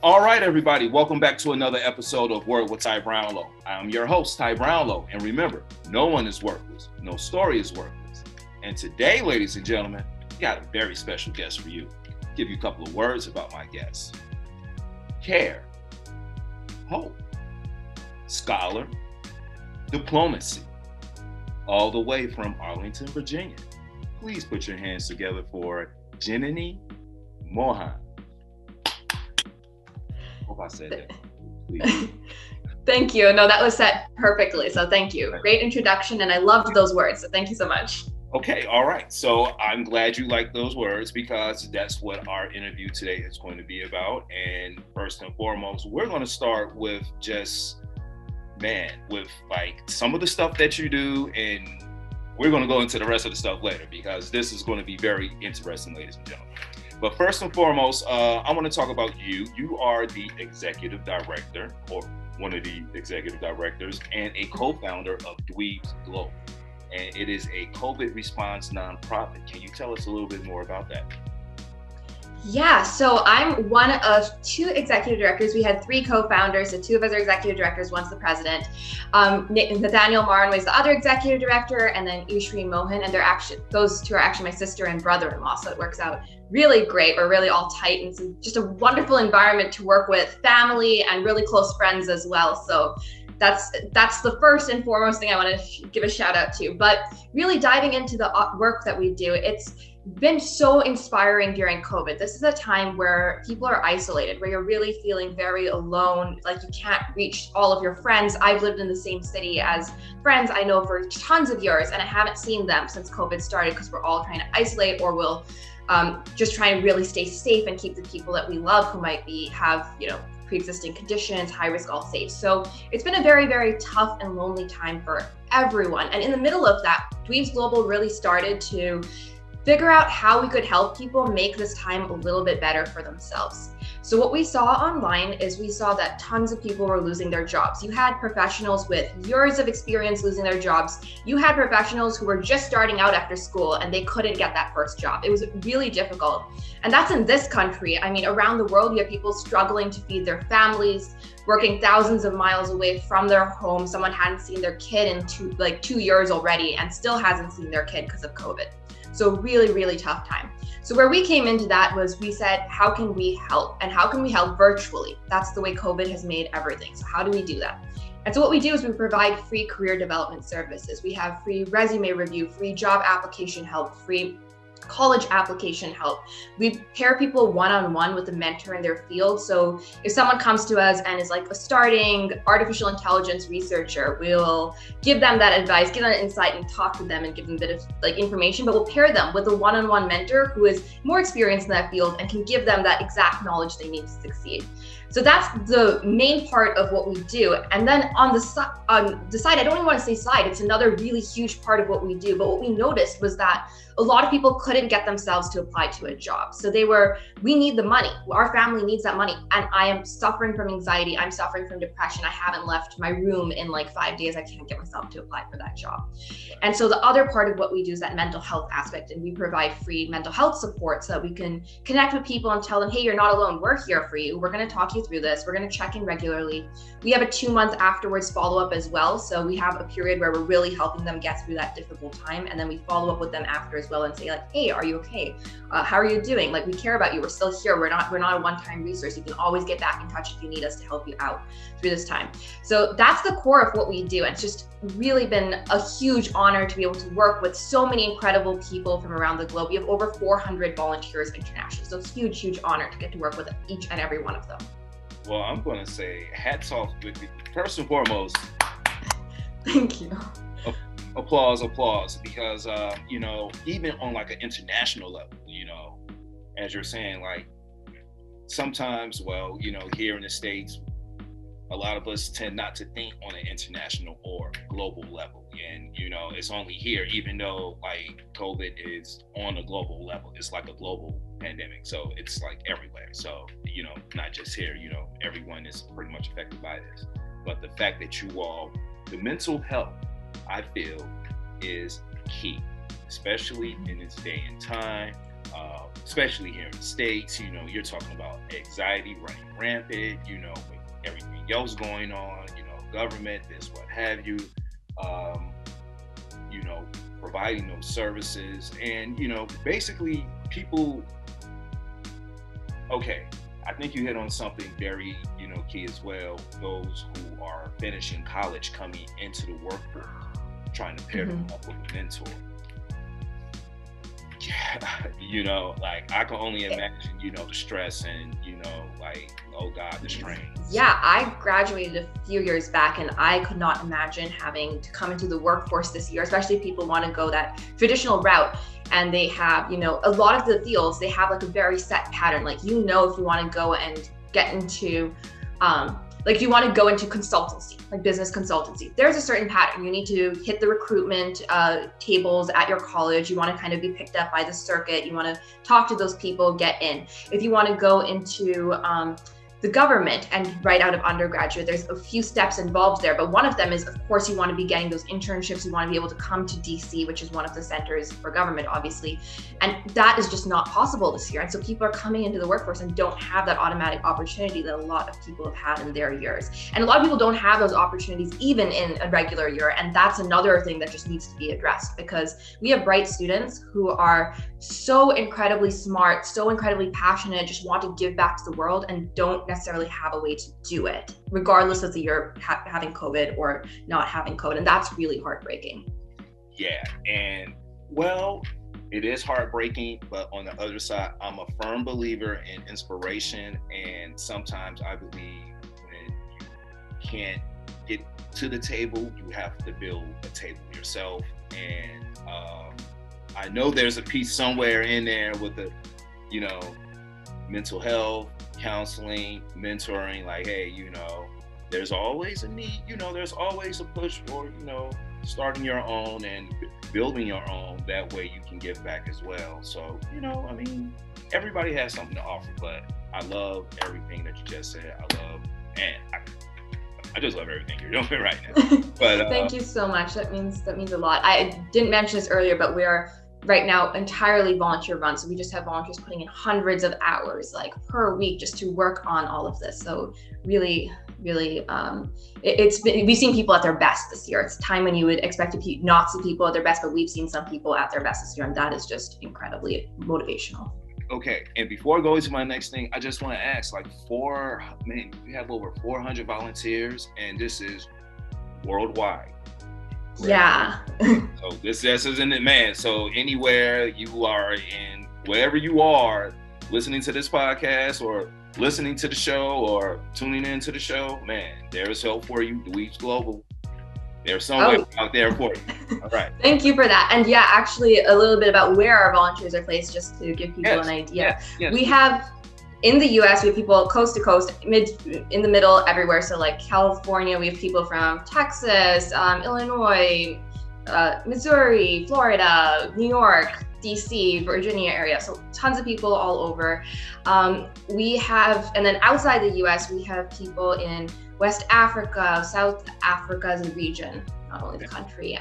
All right, everybody, welcome back to another episode of Word with Ty Brownlow. I'm your host, Ty Brownlow, and remember, no one is worthless, no story is worthless. And today, ladies and gentlemen, we got a very special guest for you. I'll give you a couple of words about my guest. Care, hope, scholar, diplomacy, all the way from Arlington, Virginia. Please put your hands together for Janani Mohan. Hope I said that. Please. Thank you. No, that was set perfectly. So thank you. Great introduction. And I loved those words. So thank you so much. Okay. All right. So I'm glad you like those words because that's what our interview today is going to be about. And first and foremost, we're going to start with with like some of the stuff that you do. And we're going to go into the rest of the stuff later because this is going to be very interesting, ladies and gentlemen. But first and foremost, I want to talk about you. You are the executive director, or one of the executive directors, and a co-founder of Dweebs Global. And it is a COVID response nonprofit. Can you tell us a little bit more about that? Yeah, so I'm one of two executive directors. We had three co-founders, so two of us are executive directors, one's the president. Nathaniel Maran was the other executive director, and then Janani Mohan, and those two are actually my sister and brother-in-law, so it works out really great. We're really all tight, and it's just a wonderful environment to work with, family and really close friends as well. So that's the first and foremost thing I want to give a shout out to. But really diving into the work that we do, it's been so inspiring during COVID. This is a time where people are isolated, where you're really feeling very alone, like you can't reach all of your friends. I've lived in the same city as friends I know for tons of years, and I haven't seen them since COVID started because we're all trying to isolate, or we'll just try and really stay safe and keep the people that we love who might have pre-existing conditions, high risk, all safe. So it's been a very, very tough and lonely time for everyone. And in the middle of that, Dweebs Global really started to figure out how we could help people make this time a little bit better for themselves. So what we saw online is we saw that tons of people were losing their jobs. You had professionals with years of experience losing their jobs. You had professionals who were just starting out after school and they couldn't get that first job. It was really difficult. And that's in this country. I mean, around the world, you have people struggling to feed their families, working thousands of miles away from their home. Someone hadn't seen their kid in 2 years already and still hasn't seen their kid because of COVID. So really, really tough time. So where we came into that was we said, how can we help? And how can we help virtually? That's the way COVID has made everything. So how do we do that? And so what we do is we provide free career development services. We have free resume review, free job application help, free college application help. We pair people one-on-one with a mentor in their field. So if someone comes to us and is like a starting artificial intelligence researcher, we'll give them that advice, give them that insight and talk to them and give them a bit of information, but we'll pair them with a one-on-one mentor who is more experienced in that field and can give them that exact knowledge they need to succeed. So that's the main part of what we do. And then on the side, I don't even want to say side, it's another really huge part of what we do. But what we noticed was that a lot of people couldn't get themselves to apply to a job. So we need the money. Our family needs that money. And I am suffering from anxiety. I'm suffering from depression. I haven't left my room in 5 days. I can't get myself to apply for that job. And so the other part of what we do is that mental health aspect. And we provide free mental health support so that we can connect with people and tell them, hey, you're not alone. We're here for you. We're going to talk you through this. We're going to check in regularly. We have a 2-month afterwards follow-up as well. So we have a period where we're really helping them get through that difficult time. And then we follow up with them after as well and say hey, are you okay? How are you doing? We care about you. We're still here. We're not a one-time resource. You can always get back in touch if you need us to help you out through this time. So that's the core of what we do. And it's just really been a huge honor to be able to work with so many incredible people from around the globe. We have over 400 volunteers internationally. So it's a huge, huge honor to get to work with each and every one of them. Well, I'm going to say hats off. First and foremost, thank you. Applause, because, even on an international level, as you're saying, sometimes, here in the States, a lot of us tend not to think on an international or global level. And, it's only here, even though COVID is on a global level, it's like a global pandemic. So it's everywhere. So, not just here, everyone is pretty much affected by this. But the fact that the mental health, I feel, is key, especially in this day and time especially here in the States. You know, you're talking about anxiety running rampant, you know, with everything else going on, you know, government, this, what have you, you know, providing those services. And, you know, basically people, okay, I think you hit on something very, you know, key as well. Those who are finishing college, coming into the workforce, trying to pair them up with a mentor. Yeah, you know, like I can only imagine, you know, the stress and, you know, like, oh God, the strain. Yeah, I graduated a few years back and I could not imagine having to come into the workforce this year, especially if people want to go that traditional route. And they have, you know, a lot of the fields, they have like a very set pattern. Like, you know, if you want to go and get into, like you want to go into consultancy, like business consultancy, there's a certain pattern. You need to hit the recruitment tables at your college. You want to kind of be picked up by the circuit. You want to talk to those people, get in. If you want to go into the government and right out of undergraduate, there's a few steps involved there. But one of them is, of course, you want to be getting those internships. You want to be able to come to DC, which is one of the centers for government, obviously. And that is just not possible this year. And so people are coming into the workforce and don't have that automatic opportunity that a lot of people have had in their years. And a lot of people don't have those opportunities even in a regular year. And that's another thing that just needs to be addressed, because we have bright students who are so incredibly smart, so incredibly passionate, just want to give back to the world and don't necessarily have a way to do it, regardless of the year having COVID or not having COVID. And that's really heartbreaking. Yeah, and well, it is heartbreaking, but on the other side, I'm a firm believer in inspiration. And sometimes I believe when you can't get to the table, you have to build a table yourself. And I know there's a piece somewhere in there with the, you know, mental health, counseling, mentoring, like, hey, you know, there's always a need, you know, there's always a push for, you know, starting your own and building your own. That way you can give back as well. So, you know, I mean, everybody has something to offer, but I love everything that you just said. I just love everything you're doing right now. But thank you so much. That means a lot. I didn't mention this earlier, but we are right now entirely volunteer run. So we just have volunteers putting in hundreds of hours like per week just to work on all of this. So really, we've seen people at their best this year. It's a time when you would expect to not see people at their best, but we've seen some people at their best this year, and that is just incredibly motivational. Okay, and before I go into my next thing, I just want to ask, like, we have over 400 volunteers, and this is worldwide. Right? Yeah. So this isn't it, man. So anywhere you are in, wherever you are, listening to this podcast or listening to the show or tuning into the show, man, there's help for you. Dweebs Global. There's somewhere out there for you. All right. Thank you for that. And yeah, actually a little bit about where our volunteers are placed, just to give people an idea. Yes. We have, in the US, we have people coast to coast, in the middle, everywhere. So like California, we have people from Texas, Illinois, Missouri, Florida, New York, DC, Virginia area. So tons of people all over. We have, and then outside the US, we have people in West Africa, South Africa as a region, not only the country,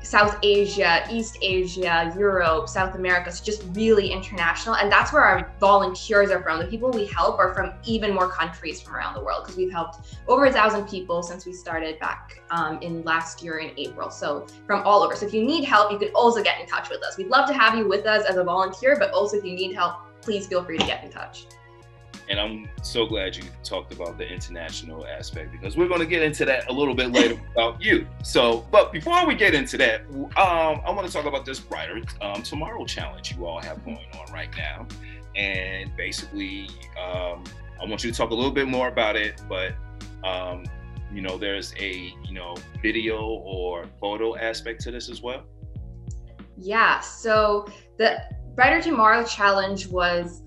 South Asia, East Asia, Europe, South America. So just really international. And that's where our volunteers are from. The people we help are from even more countries from around the world, because we've helped over 1,000 people since we started back in last year in April. So from all over. So if you need help, you can also get in touch with us. We'd love to have you with us as a volunteer, but also if you need help, please feel free to get in touch. And I'm so glad you talked about the international aspect, because we're going to get into that a little bit later about you. So, but before we get into that, I want to talk about this Brighter Tomorrow challenge you all have going on right now. And basically, I want you to talk a little bit more about it, but you know, there's a, you know, video or photo aspect to this as well. Yeah, so the Brighter Tomorrow challenge was,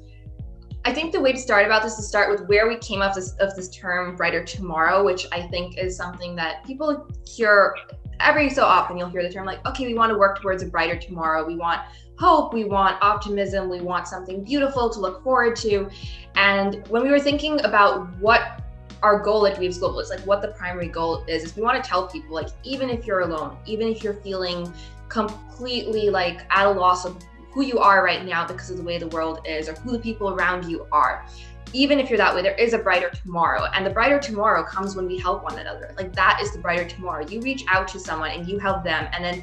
I think the way to start about this is start with where we came up of this term Brighter Tomorrow, which I think is something that people hear every so often. You'll hear the term like, okay, we want to work towards a brighter tomorrow. We want hope, we want optimism, we want something beautiful to look forward to. And when we were thinking about what our goal at Dweebs Global is, like what the primary goal is we want to tell people, like, even if you're alone, even if you're feeling completely like at a loss of who you are right now because of the way the world is or who the people around you are. Even if you're that way, there is a brighter tomorrow. And the brighter tomorrow comes when we help one another. Like, that is the brighter tomorrow. You reach out to someone and you help them, and then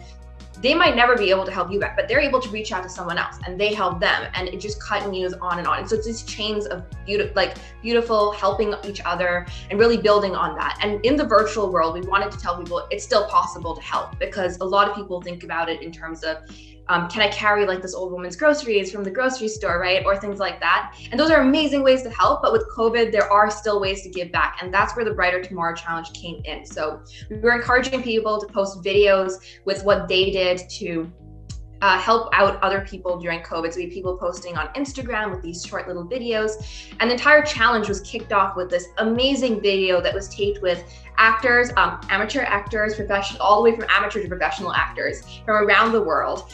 they might never be able to help you back, but they're able to reach out to someone else and they help them, and it just continues on and on. And so it's these chains of beautiful helping each other and really building on that. And in the virtual world, we wanted to tell people it's still possible to help, because a lot of people think about it in terms of, can I carry like this old woman's groceries from the grocery store, right? Or things like that. And those are amazing ways to help, but with COVID, there are still ways to give back. And that's where the Brighter Tomorrow Challenge came in. So we were encouraging people to post videos with what they did to help out other people during COVID. So we had people posting on Instagram with these short little videos. And the entire challenge was kicked off with this amazing video that was taped with actors, amateur actors, professional, all the way from amateur to professional actors from around the world.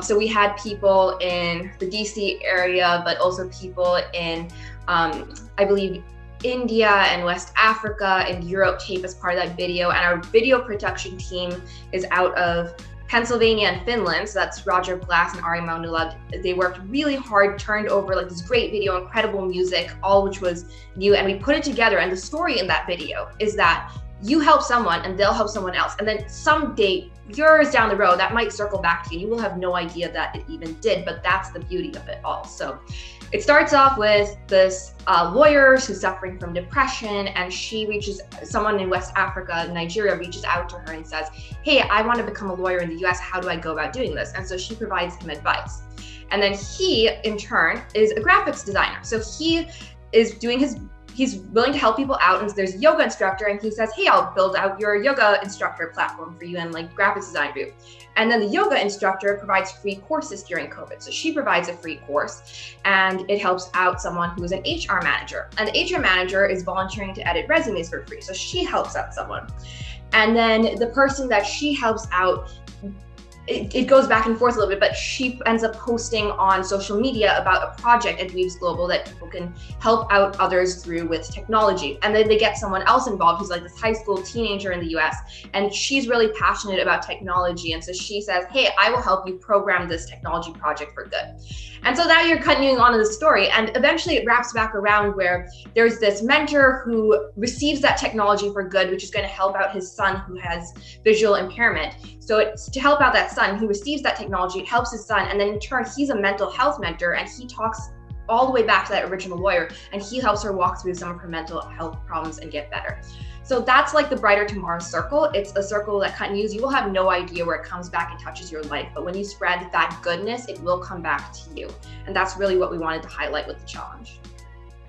So we had people in the DC area, but also people in, I believe, India and West Africa and Europe tape as part of that video. And our video production team is out of Pennsylvania and Finland. So that's Roger Glass and Ari Maunula. They worked really hard, turned over like this great video, incredible music, all which was new. And we put it together. And the story in that video is that you help someone and they'll help someone else. And then someday, years down the road, that might circle back to you. You will have no idea that it even did, but that's the beauty of it all. So it starts off with this lawyer who's suffering from depression, and she reaches someone in West Africa, Nigeria, reaches out to her and says, hey, I want to become a lawyer in the US. How do I go about doing this? And so she provides him advice. And then he, in turn, is a graphics designer. So he is doing he's willing to help people out. And there's a yoga instructor, and he says, hey, I'll build out your yoga instructor platform for you and like graphics design for you. And then the yoga instructor provides free courses during COVID. So she provides a free course, and it helps out someone who's an HR manager. And the HR manager is volunteering to edit resumes for free. So she helps out someone. And then the person that she helps out, it goes back and forth a little bit, but she ends up posting on social media about a project at Dweebs Global that people can help out others through with technology. And then they get someone else involved who's like this high school teenager in the US, and she's really passionate about technology. And so she says, hey, I will help you program this technology project for good. And so now you're continuing on in the story, and eventually it wraps back around where there's this mentor who receives that technology for good, which is going to help out his son who has visual impairment. So it's to help out that son who receives that technology, it helps his son, and then in turn, he's a mental health mentor, and he talks all the way back to that original lawyer, and he helps her walk through some of her mental health problems and get better. So that's like the Brighter Tomorrow circle. It's a circle that continues. You will have no idea where it comes back and touches your life, but when you spread that goodness, it will come back to you. And that's really what we wanted to highlight with the challenge.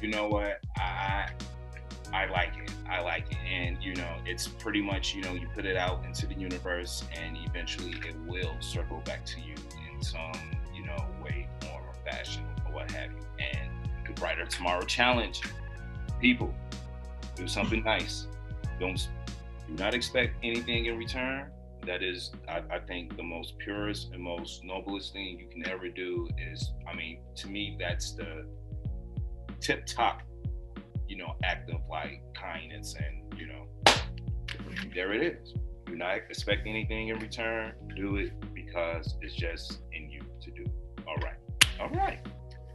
You know what? I like it. I like it. And, you know, it's pretty much, you know, you put it out into the universe, and eventually it will circle back to you in some, you know, way, form, or fashion, or what have you. And the Brighter Tomorrow Challenge, people, do something nice. Do not expect anything in return. That is, I think, the most purest and most noblest thing you can ever do is, I mean, to me, that's the tip top, you know, act of like kindness. And, you know, there it is. Do not expect anything in return. Do it because it's just in you to do. All right. All right.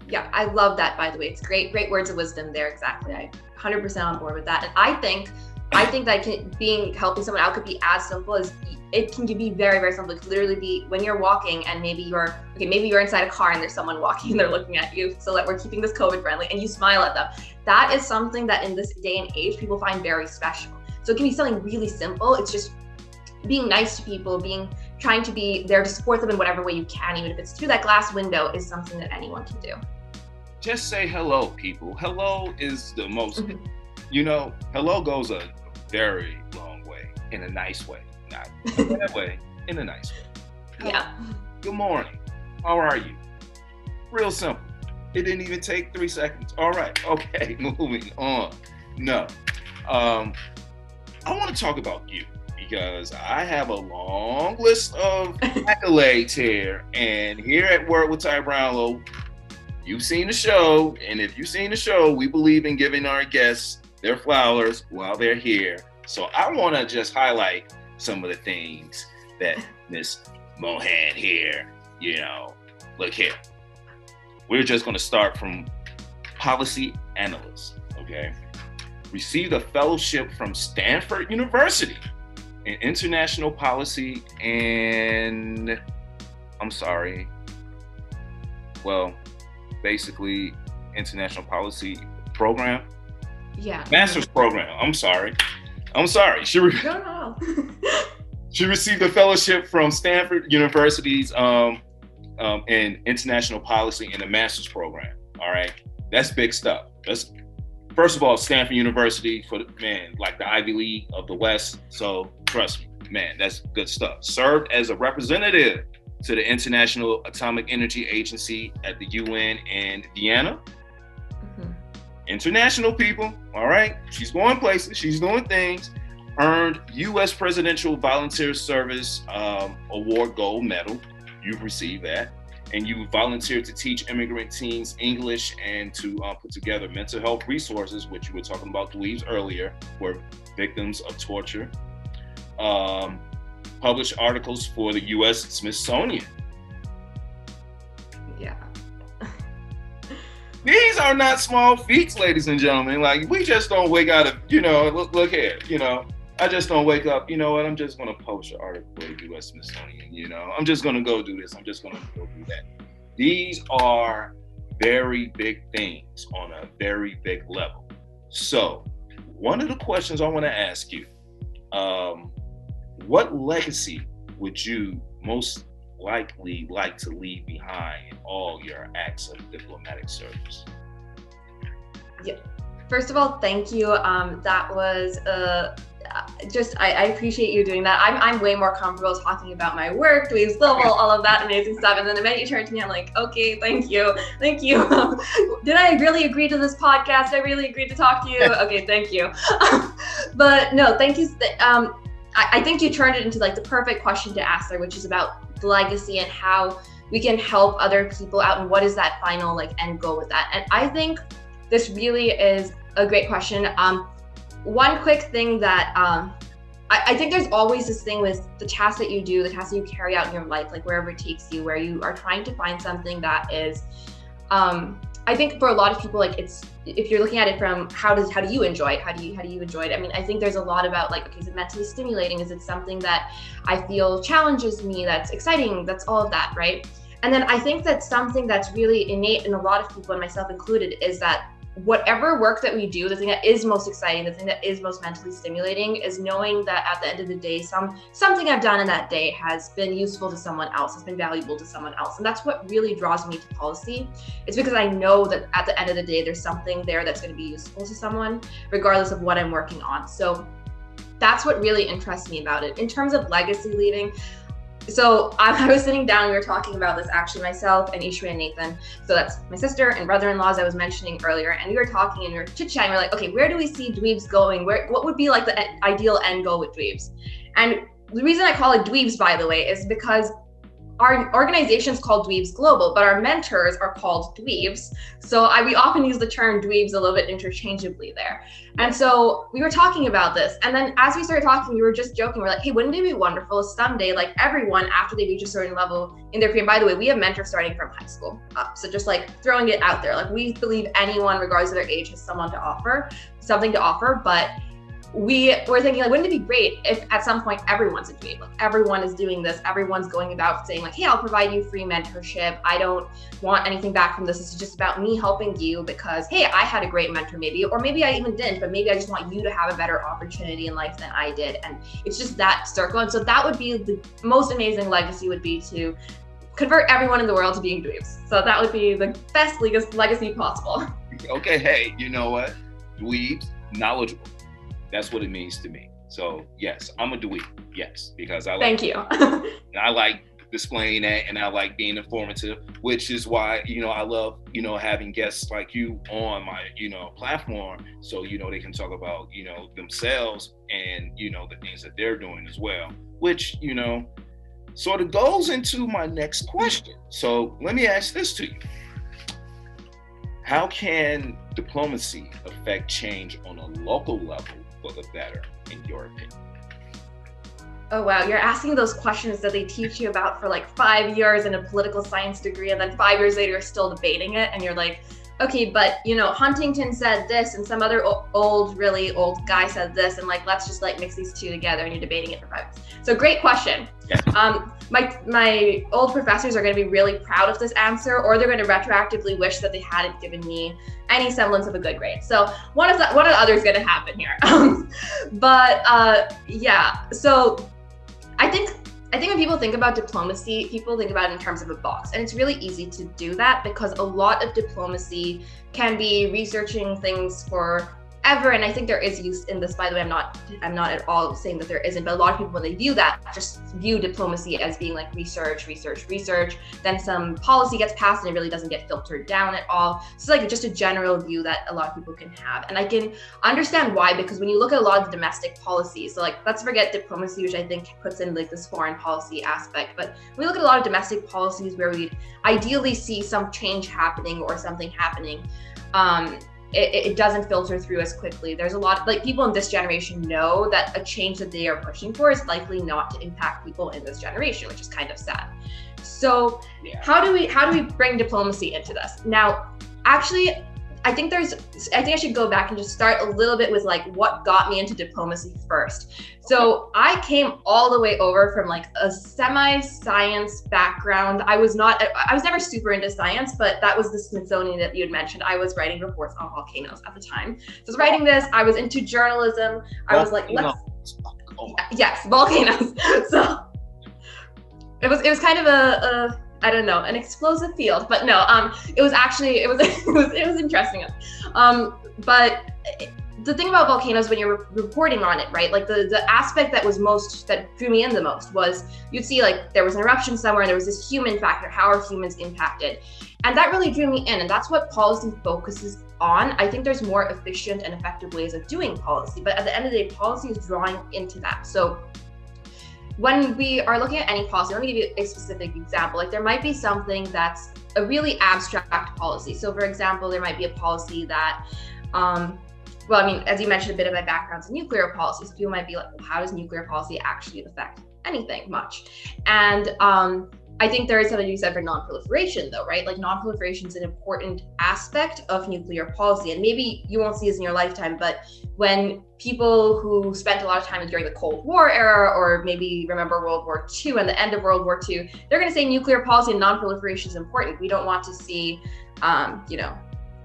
Yeah, I love that, by the way. It's great words of wisdom there. Exactly. I'm 100% on board with that. And I think that helping someone out could be as simple as, it can be very, very simple. It could literally be when you're walking and maybe you're inside a car and there's someone walking and they're looking at you, so that we're keeping this COVID friendly, and you smile at them. That is something that in this day and age, people find very special. So it can be something really simple. It's just being nice to people, trying to be there to support them in whatever way you can, even if it's through that glass window, is something that anyone can do. Just say hello, people. Hello is the most, you know, hello goes a very long way, in a nice way. Not in that way, in a nice way. Hello. Yeah. Good morning. How are you? Real simple. It didn't even take 3 seconds. All right. Okay. Moving on. No. I want to talk about you because I have a long list of accolades here. And here at Word with Ty Brownlow, you've seen the show. And if you've seen the show, we believe in giving our guests their flowers while they're here. So I want to just highlight some of the things that Miss Mohan here, you know, look here. We're just going to start from policy analyst, okay? Received a fellowship from Stanford University in international policy and, basically international policy program. Yeah. Master's program. I'm sorry. She received a fellowship from Stanford University's in international policy in the master's program. All right, that's big stuff. That's, first of all, Stanford University like the Ivy League of the West. So trust me, man, that's good stuff. Served as a representative to the International Atomic Energy Agency at the UN in Vienna. Mm-hmm. International people, all right? She's going places, she's doing things. Earned U.S. Presidential Volunteer Service Award Gold Medal. You've received that. And you volunteered to teach immigrant teens English and to put together mental health resources, which you were talking about, Dweebs, earlier, for victims of torture. Published articles for the U.S. Smithsonian. Yeah. These are not small feats, ladies and gentlemen. Like, we just don't wake out of, look here, I just don't wake up, I'm just going to post an article for the U.S. Smithsonian, I'm just going to go do this. I'm just going to go do that. These are very big things on a very big level. So one of the questions I want to ask you, what legacy would you most likely like to leave behind in all your acts of diplomatic service? Yeah. First of all, thank you. That was I appreciate you doing that. I'm way more comfortable talking about my work, Dweebs Global, all of that amazing stuff. And then the minute you turn to me, I'm like, okay, thank you. Did I really agree to this podcast? I really agreed to talk to you. Okay, thank you. But no, thank you. I think you turned it into like the perfect question to ask there, which is about the legacy and how we can help other people out and what is that final like end goal with that. And I think this really is a great question. One quick thing that I think there's always this thing with the tasks that you do, the tasks that you carry out in your life, like wherever it takes you, where you are trying to find something that is, I think for a lot of people, like if you're looking at it from how do you enjoy it? How do you enjoy it? I mean, I think there's a lot about like, okay, is it mentally stimulating? Is it something that I feel challenges me, that's exciting, that's all of that, right? And then I think that something that's really innate in a lot of people, and myself included, is that whatever work that we do, the thing that is most exciting, the thing that is most mentally stimulating is knowing that at the end of the day, something I've done in that day has been useful to someone else, has been valuable to someone else. And that's what really draws me to policy. It's because I know that at the end of the day, there's something there that's going to be useful to someone, regardless of what I'm working on. So that's what really interests me about it. In terms of legacy leaving, so I was sitting down, we were talking about this actually, myself and Ishri and Nathan. So that's my sister and brother-in-laws I was mentioning earlier. And we were talking and we were chit-chatting. We're like, okay, where do we see Dweebs going? What would be like the ideal end goal with Dweebs? And the reason I call it Dweebs, by the way, is because our organization is called Dweebs Global, but our mentors are called Dweebs. So we often use the term Dweebs a little bit interchangeably there. And so we were talking about this. And then as we started talking, we were just joking. We're like, hey, wouldn't it be wonderful if someday, like everyone, after they reach a certain level in their career, by the way, we have mentors starting from high school up. So just like throwing it out there, like we believe anyone, regardless of their age, has something to offer. But we were thinking, like, wouldn't it be great if at some point everyone's a Dweeb? Like everyone is doing this, everyone's going about saying like, hey, I'll provide you free mentorship. I don't want anything back from this. This is just about me helping you because, hey, I had a great mentor maybe, or maybe I even didn't, but maybe I just want you to have a better opportunity in life than I did. And it's just that circle. And so that would be the most amazing legacy, would be to convert everyone in the world to being Dweebs. So that would be the best legacy possible. Okay, hey, you know what? Dweebs, knowledgeable. That's what it means to me. So yes, I'm a Dweeb. Yes, because I like. Thank you. And I like displaying that, and I like being informative, which is why I love having guests like you on my platform, so they can talk about themselves and the things that they're doing as well, which sort of goes into my next question. So let me ask this to you. How can diplomacy affect change on a local level for the better, in your opinion? Oh, wow. You're asking those questions that they teach you about for like 5 years in a political science degree. And then 5 years later, you're still debating it. And you're like, okay, but Huntington said this and some other really old guy said this. And like, let's just like mix these two together, and you're debating it for 5 years. So great question. Yeah. My old professors are going to be really proud of this answer, or they're going to retroactively wish that they hadn't given me any semblance of a good grade. So one or the other is going to happen here. Yeah, so I think when people think about diplomacy, people think about it in terms of a box, and it's really easy to do that because a lot of diplomacy can be researching things forever. And I think there is use in this, by the way. I'm not at all saying that there isn't, but a lot of people, when they view that, just view diplomacy as being like research. Then some policy gets passed and it really doesn't get filtered down at all. So it's like just a general view that a lot of people can have. And I can understand why, because when you look at a lot of the domestic policies, so like, let's forget diplomacy, which I think puts in like this foreign policy aspect, but we look at a lot of domestic policies where we ideally see some change happening or something happening. It doesn't filter through as quickly. There's a lot of like people in this generation know that a change that they are pushing for is likely not to impact people in this generation, which is kind of sad. So yeah. How do we bring diplomacy into this? Now, actually, I think I should go back and just start a little bit with like what got me into diplomacy first. So I came all the way over from like a semi-science background. I was never super into science, but that was the Smithsonian that you had mentioned. I was writing reports on volcanoes at the time. So I was writing this, I was into journalism. I was like, yes, volcanoes. So it was kind of a I don't know, an explosive field, but no, it was interesting. But the thing about volcanoes when you're reporting on it, right? Like the aspect that drew me in the most was you'd see like there was an eruption somewhere and there was this human factor. How are humans impacted? And that really drew me in. And that's what policy focuses on. I think there's more efficient and effective ways of doing policy, but at the end of the day, policy is drawing into that. So when we are looking at any policy, let me give you a specific example. Like there might be something that's a really abstract policy. So for example, there might be a policy that, as you mentioned, a bit of my background's in nuclear policy. So people might be like, well, how does nuclear policy actually affect anything much? And I think there is something to be said for non-proliferation though, right? Like non-proliferation is an important aspect of nuclear policy. And maybe you won't see this in your lifetime, but when people who spent a lot of time during the Cold War era, or maybe remember World War II and the end of World War II, they're gonna say nuclear policy and non-proliferation is important. We don't want to see,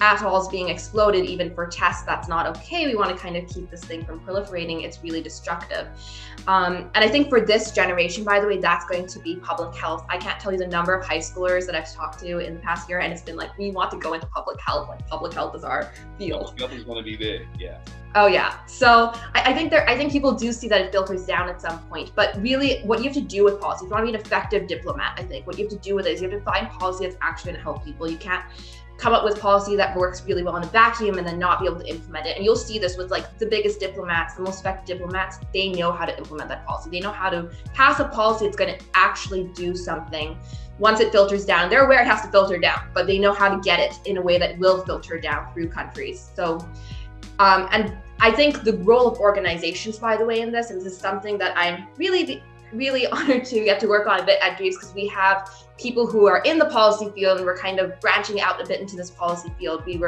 atolls being exploded even for tests. That's not okay. We want to kind of keep this thing from proliferating. It's really destructive. And I think for this generation, by the way, that's going to be public health. I can't tell you the number of high schoolers that I've talked to in the past year, and it's been like, we want to go into public health. Like public health is our field. Public health is going to be big, yeah. Oh yeah. So I think people do see that it filters down at some point, but really what you have to do with policy, if you want to be an effective diplomat, I think what you have to do with it is you have to find policy that's actually going to help people. You can't come up with policy that works really well in a vacuum and then not be able to implement it. And you'll see this with like the biggest diplomats, the most effective diplomats, they know how to implement that policy. They know how to pass a policy that's going to actually do something. Once it filters down, they're aware it has to filter down, but they know how to get it in a way that will filter down through countries. So, and I think the role of organizations, by the way, in this, and this is something that I'm really honored to get to work on a bit at Dweebs, because we have people who are in the policy field and we're kind of branching out a bit into this policy field. We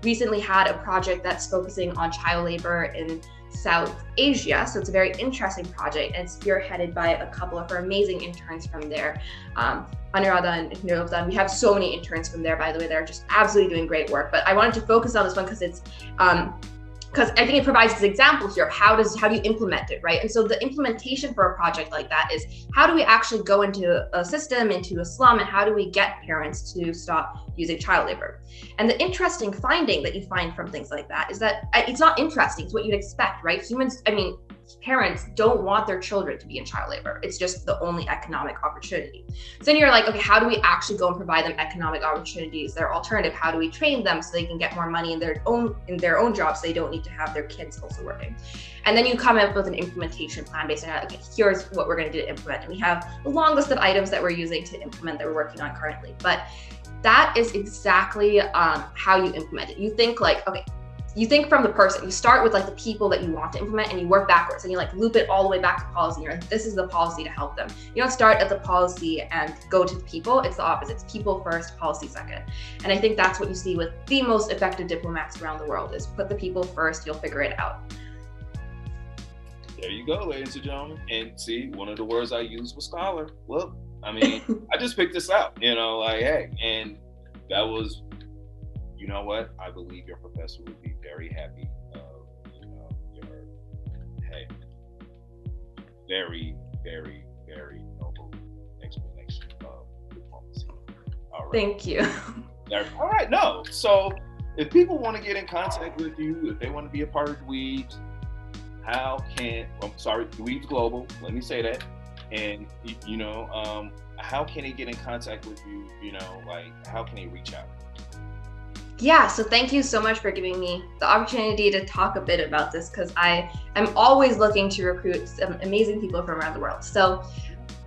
recently had a project that's focusing on child labor in South Asia. So it's a very interesting project, and it's spearheaded by a couple of our amazing interns from there, Anuradha and Nehru. We have so many interns from there, by the way, that are just absolutely doing great work. But I wanted to focus on this one because it's because I think it provides this example here of how do you implement it, right? And so the implementation for a project like that is, how do we actually go into a system, into a slum, and how do we get parents to stop using child labor? And the interesting finding that you find from things like that is that it's not interesting, it's what you'd expect, right? Parents don't want their children to be in child labor. It's just the only economic opportunity. So then you're like, okay, how do we actually go and provide them economic opportunities? Their alternative, how do we train them so they can get more money in their own jobs so they don't need to have their kids also working? And then you come up with an implementation plan based on, okay, here's what we're going to do to implement. And we have a long list of items that we're using to implement that we're working on currently. But that is exactly how you implement it. You think like, okay, you think from the person. You start with like the people that you want to implement, and you work backwards, and you like loop it all the way back to policy. You're like, this is the policy to help them. You don't start at the policy and go to the people. It's the opposite. It's people first, policy second. And I think that's what you see with the most effective diplomats around the world, is put the people first, you'll figure it out. There you go, ladies and gentlemen. And see, one of the words I used was scholar. Look, I mean, I just picked this out, you know, like, hey, and that was, you know what? I believe your professor would be very happy of, you know, your, hey, very, very, very noble explanation of diplomacy. All right. Thank you. All right, no. So if people want to get in contact with you, if they want to be a part of Dweebs, Dweebs Global, let me say that. And, you know, how can they get in contact with you? You know, like, how can they reach out? Yeah, so thank you so much for giving me the opportunity to talk a bit about this, because I am always looking to recruit some amazing people from around the world. So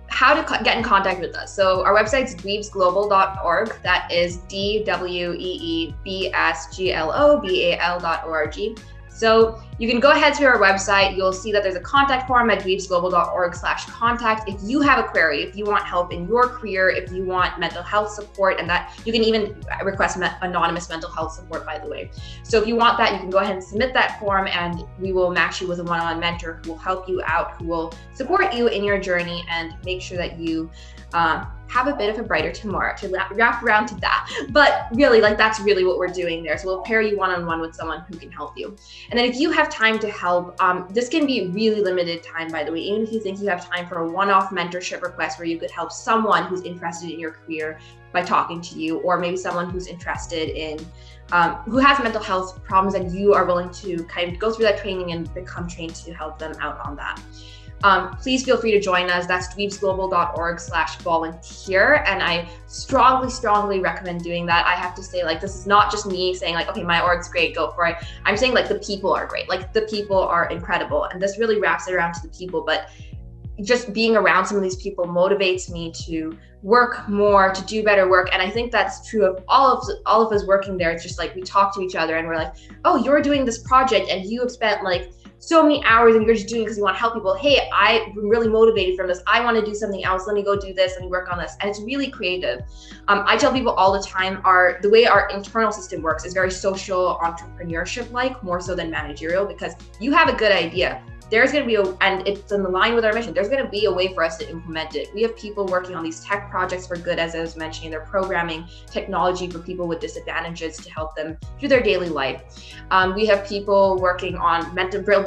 how to get in contact with us. So our website's dweebsglobal.org. That is DWEEBSGLOBAL.org. So you can go ahead to our website. You'll see that there's a contact form at dweebsglobal.org/contact. If you have a query, if you want help in your career, if you want mental health support, and that you can even request anonymous mental health support, by the way. So if you want that, you can go ahead and submit that form, and we will match you with a one-on-one mentor who will help you out, who will support you in your journey and make sure that you have a bit of a brighter tomorrow, to wrap around to that. But really, like, that's really what we're doing there. So we'll pair you one-on-one with someone who can help you. And then if you have time to help, this can be really limited time, by the way. Even if you think you have time for a one-off mentorship request where you could help someone who's interested in your career by talking to you, or maybe someone who's interested in, who has mental health problems, and you are willing to kind of go through that training and become trained to help them out on that. Please feel free to join us. That's dweebsglobal.org/volunteer. And I strongly recommend doing that. I have to say, like, this is not just me saying like, okay, my org's great, go for it. I'm saying like the people are great. Like, the people are incredible. And this really wraps it around to the people. But just being around some of these people motivates me to work more, to do better work. And I think that's true of all of us working there. It's just like, we talk to each other and we're like, oh, you're doing this project and you have spent like so many hours and you're just doing it because you want to help people. Hey, I'm really motivated from this. I want to do something else. Let me go do this and work on this. And it's really creative. I tell people all the time, the way our internal system works is very social entrepreneurship-like, more so than managerial, because you have a good idea. There's going to be and it's in line with our mission, there's going to be a way for us to implement it. We have people working on these tech projects for good, as I was mentioning. They're programming technology for people with disadvantages to help them through their daily life. We have people working on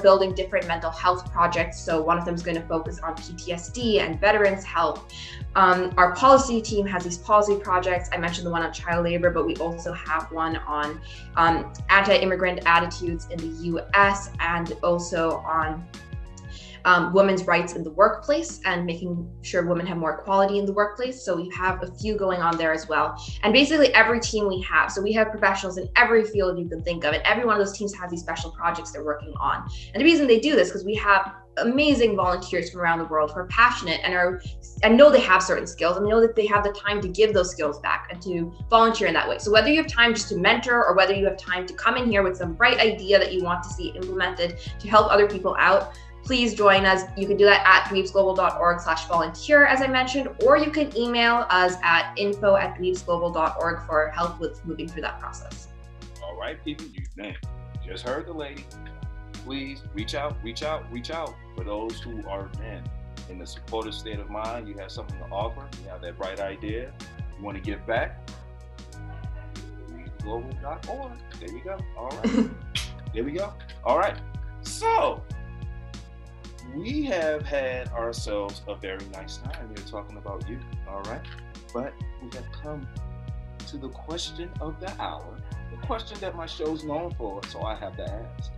building different mental health projects. So one of them is going to focus on PTSD and veterans' health. Our policy team has these policy projects. I mentioned the one on child labor, but we also have one on anti-immigrant attitudes in the US, and also on women's rights in the workplace and making sure women have more equality in the workplace. So we have a few going on there as well. And basically every team we have, so we have professionals in every field you can think of, and every one of those teams has these special projects they're working on. And the reason they do this is because we have amazing volunteers from around the world who are passionate and know they have certain skills, and know that they have the time to give those skills back and to volunteer in that way. So whether you have time just to mentor, or whether you have time to come in here with some bright idea that you want to see implemented to help other people out, please join us. You can do that at dweebsglobal.org/volunteer, as I mentioned, or you can email us at info@dweebsglobal.org for help with moving through that process. All right, people, you just heard the lady. Please reach out for those who are in a supportive state of mind. You have something to offer. You have that bright idea. You want to give back. dweebsglobal.org. There you go. All right. There we go. All right. So we have had ourselves a very nice time here talking about you. All right. But we have come to the question of the hour, the question that my show's known for, so I have to ask.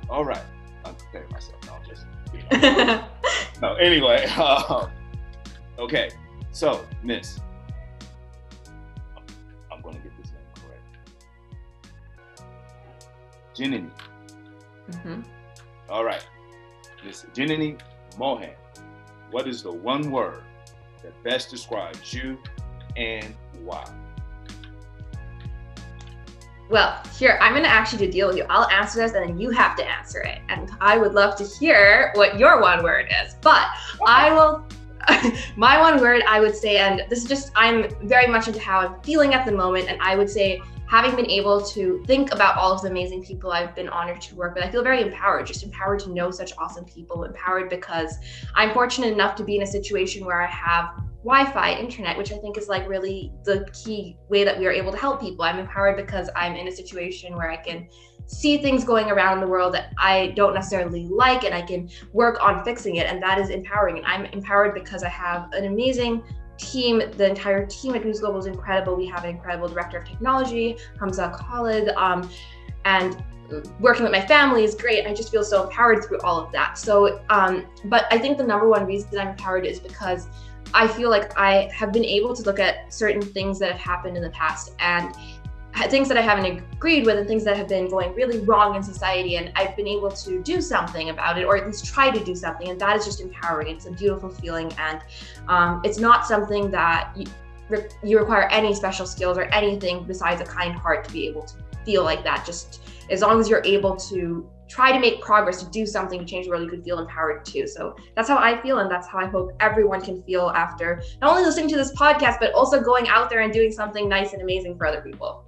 All right, I'm preparing myself now. Just no. Anyway, okay. So, Miss, I'm going to get this name correct. Janani. All right, Miss Janani Mohan. What is the one word that best describes you and why? Well, here, I'm going to ask you to deal with you. I'll answer this and then you have to answer it. And I would love to hear what your one word is. But I will, my one word I would say, and this is just, I'm very much into how I'm feeling at the moment. And I would say, having been able to think about all of the amazing people I've been honored to work with, I feel very empowered, just empowered to know such awesome people, empowered because I'm fortunate enough to be in a situation where I have Wi-Fi, internet, which I think is like really the key way that we are able to help people. I'm empowered because I'm in a situation where I can see things going around in the world that I don't necessarily like, and I can work on fixing it, and that is empowering. And I'm empowered because I have an amazing team. The entire team at Dweebs Global is incredible. We have an incredible director of technology, Hamza Khalid, and working with my family is great. I just feel so empowered through all of that. So, but I think the number one reason I'm empowered is because I feel like I have been able to look at certain things that have happened in the past and things that I haven't agreed with and things that have been going really wrong in society, and I've been able to do something about it, or at least try to do something, and that is just empowering. It's a beautiful feeling, and it's not something that you require any special skills or anything besides a kind heart to be able to feel like that. Just as long as you're able to try to make progress, to do something to change the world, you could feel empowered too. So that's how I feel, and that's how I hope everyone can feel after not only listening to this podcast, but also going out there and doing something nice and amazing for other people.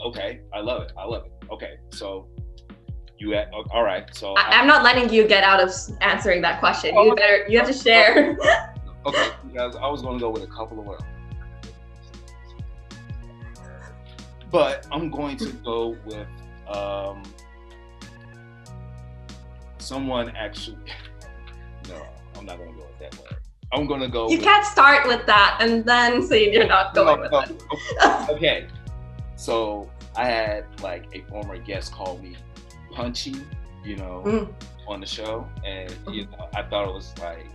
Okay, I love it. Okay, so all right. So I'm not letting you get out of answering that question. You have to share. Okay, because I was going to go with a couple of words, but I'm going to go with someone actually. No, I'm not going to go with that word. I'm going to go. You can't start with that and then say you're not going with it. Okay, so I had like a former guest call me punchy, on the show, and I thought it was like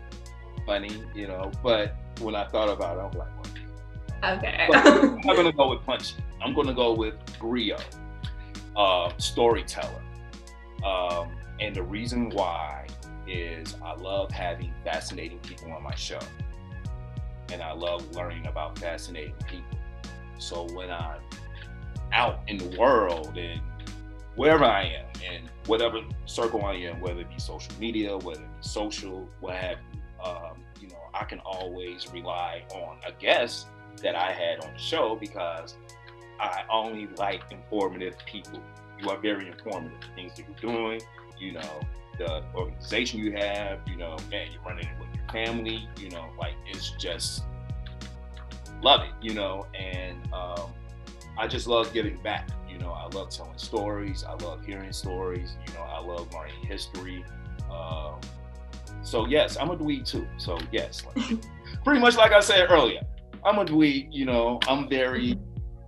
funny, but when I thought about it, I was like, well, okay. I'm not gonna go with punchy. I'm gonna go with griot, storyteller, and the reason why is I love having fascinating people on my show, and I love learning about fascinating people. So when I'm out in the world and wherever I am, and whatever circle I am, whether it be social media, whether it be social, what have you, I can always rely on a guest that I had on the show because I only like informative people. You are very informative. The things that you're doing, the organization you have, man, you're running it with your family, like it's just love it, and I just love giving back. I love telling stories. I love hearing stories. I love learning history. So yes, I'm a dweeb too. So yes, pretty much like I said earlier, I'm a dweeb. I'm very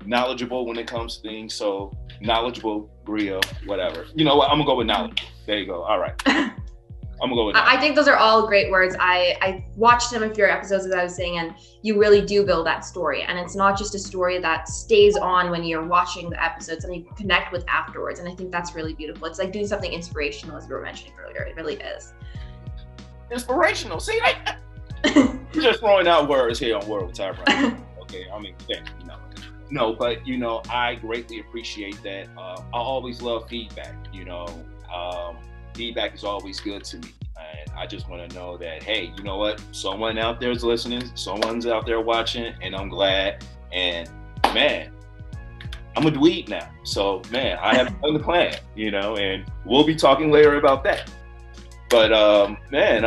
knowledgeable when it comes to things. So knowledgeable, griot, whatever. You know what? I'm gonna go with knowledge. There you go. All right. I'm gonna go with that. I think those are all great words. I watched some of your episodes, as I was saying, and you really do build that story. And it's not just a story that stays on when you're watching the episodes, and you can connect with afterwards. And I think that's really beautiful. It's like doing something inspirational, as we were mentioning earlier. It really is. Inspirational. See, you're just throwing out words here on World Time, right? Okay, I mean, yeah, no, but I greatly appreciate that. I always love feedback. Feedback is always good to me, and I just want to know that, hey, you know what? Someone out there is listening, someone's out there watching, and I'm glad. And man, I'm a dweeb now, so man, I have done the plan, and we'll be talking later about that. But man,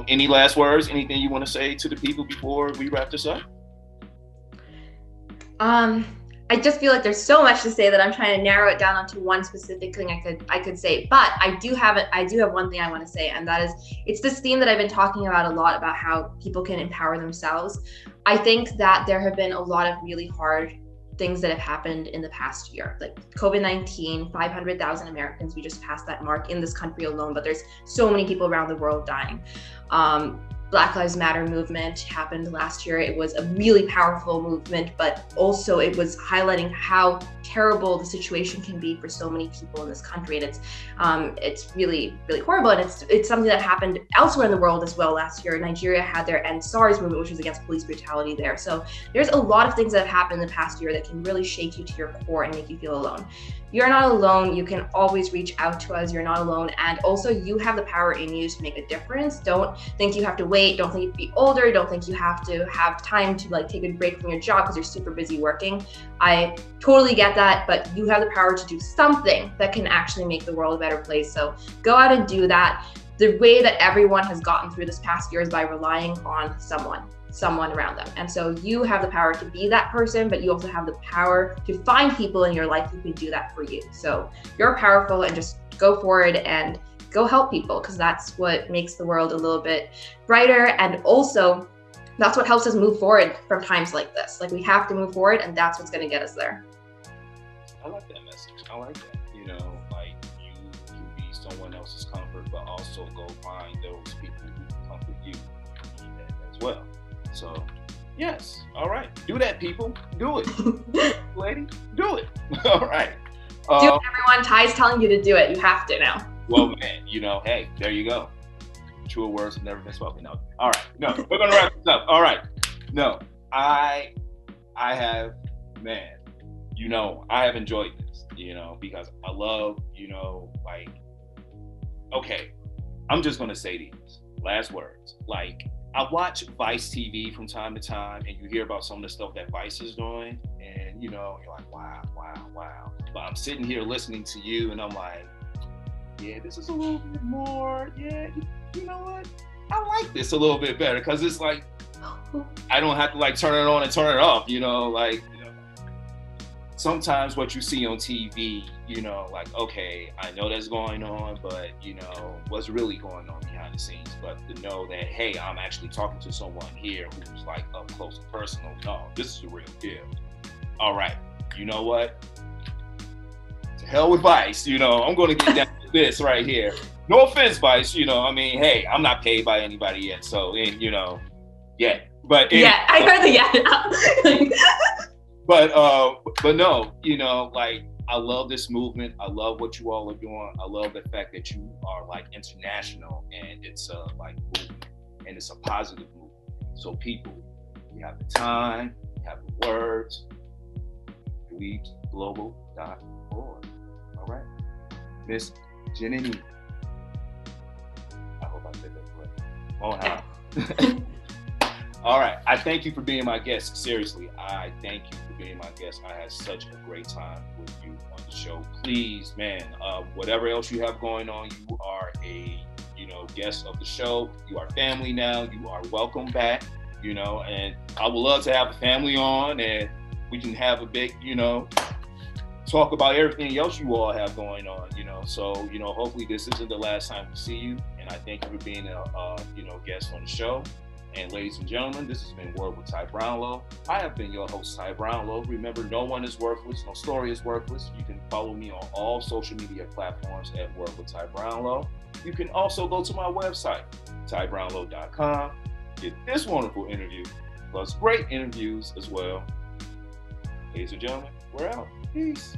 any last words? Anything you want to say to the people before we wrap this up? I just feel like there's so much to say that I'm trying to narrow it down onto one specific thing I could say. But I do have one thing I want to say, and that is, it's this theme that I've been talking about a lot, about how people can empower themselves. I think that there have been a lot of really hard things that have happened in the past year, like COVID-19, 500,000 Americans, we just passed that mark in this country alone, but there's so many people around the world dying. Black Lives Matter movement happened last year. It was a really powerful movement, but also it was highlighting how terrible the situation can be for so many people in this country. And it's really, really horrible. And it's something that happened elsewhere in the world as well last year. Nigeria had their End SARS movement, which was against police brutality there. So there's a lot of things that have happened in the past year that can really shake you to your core and make you feel alone. You're not alone. You can always reach out to us. You're not alone. And also you have the power in you to make a difference. Don't think you have to wait. Don't think you have to be older. Don't think you have to have time to like take a break from your job because you're super busy working. I totally get that, but you have the power to do something that can actually make the world a better place. So go out and do that. The way that everyone has gotten through this past year is by relying on someone around them. And so you have the power to be that person, but you also have the power to find people in your life who can do that for you. So you're powerful, and just go forward and go help people, because that's what makes the world a little bit brighter. And also that's what helps us move forward from times like this. Like, we have to move forward, and that's what's going to get us there. I like that message. I like that. You know, like, you can be someone else's comfort, but also go find those people who can comfort you as well. So, yes. All right. Do that, people. Do it. Lady, do it. All right. Do it, everyone. Ty's telling you to do it. You have to now. Well, man, you know, hey, there you go. Truer words have never been spoken. No. All right. No, we're going to wrap this up. All right. No, I have, man, you know, I have enjoyed this, you know, because I love, you know, like, okay, I'm just going to say these last words. Like, I watch Vice TV from time to time, and you hear about some of the stuff that Vice is doing, and, you know, you're like, wow. But I'm sitting here listening to you, and I'm like, yeah, this is a little bit more, yeah, you know what? I like this a little bit better, because it's like, I don't have to like turn it on and turn it off, you know, like, you know, sometimes what you see on TV, you know, like, okay, I know that's going on, but, you know, what's really going on behind the scenes? But to know that, hey, I'm actually talking to someone here who's like up close and personal. No, this is a real deal. All right, you know what? To hell with Vice, you know, I'm going to get down to this right here. No offense, Vice, you know, I mean, hey, I'm not paid by anybody yet, so, and, you know, yeah. But yeah, I heard the yeah. But no, you know, like, I love this movement. I love what you all are doing. I love the fact that you are like international, and it's a like movement, and it's a positive movement. So people, you have the time, you have the words, dweebsglobal.org. All right. Miss Janani. I hope I said that correctly. Mohan. All right. I thank you for being my guest. Seriously, I thank you for being my guest. I had such a great time with you on the show. Please, man, whatever else you have going on, you are a, you know, guest of the show. You are family now. You are welcome back, you know, and I would love to have the family on, and we can have a big, you know, talk about everything else you all have going on, you know. So, you know, hopefully this isn't the last time we see you. And I thank you for being a you know, guest on the show. And ladies and gentlemen, this has been Word with Ty Brownlow. I have been your host, Ty Brownlow. Remember, no one is worthless. No story is worthless. You can follow me on all social media platforms at Word with Ty Brownlow. You can also go to my website, tybrownlow.com. Get this wonderful interview, plus great interviews as well. Ladies and gentlemen, we're out. Peace.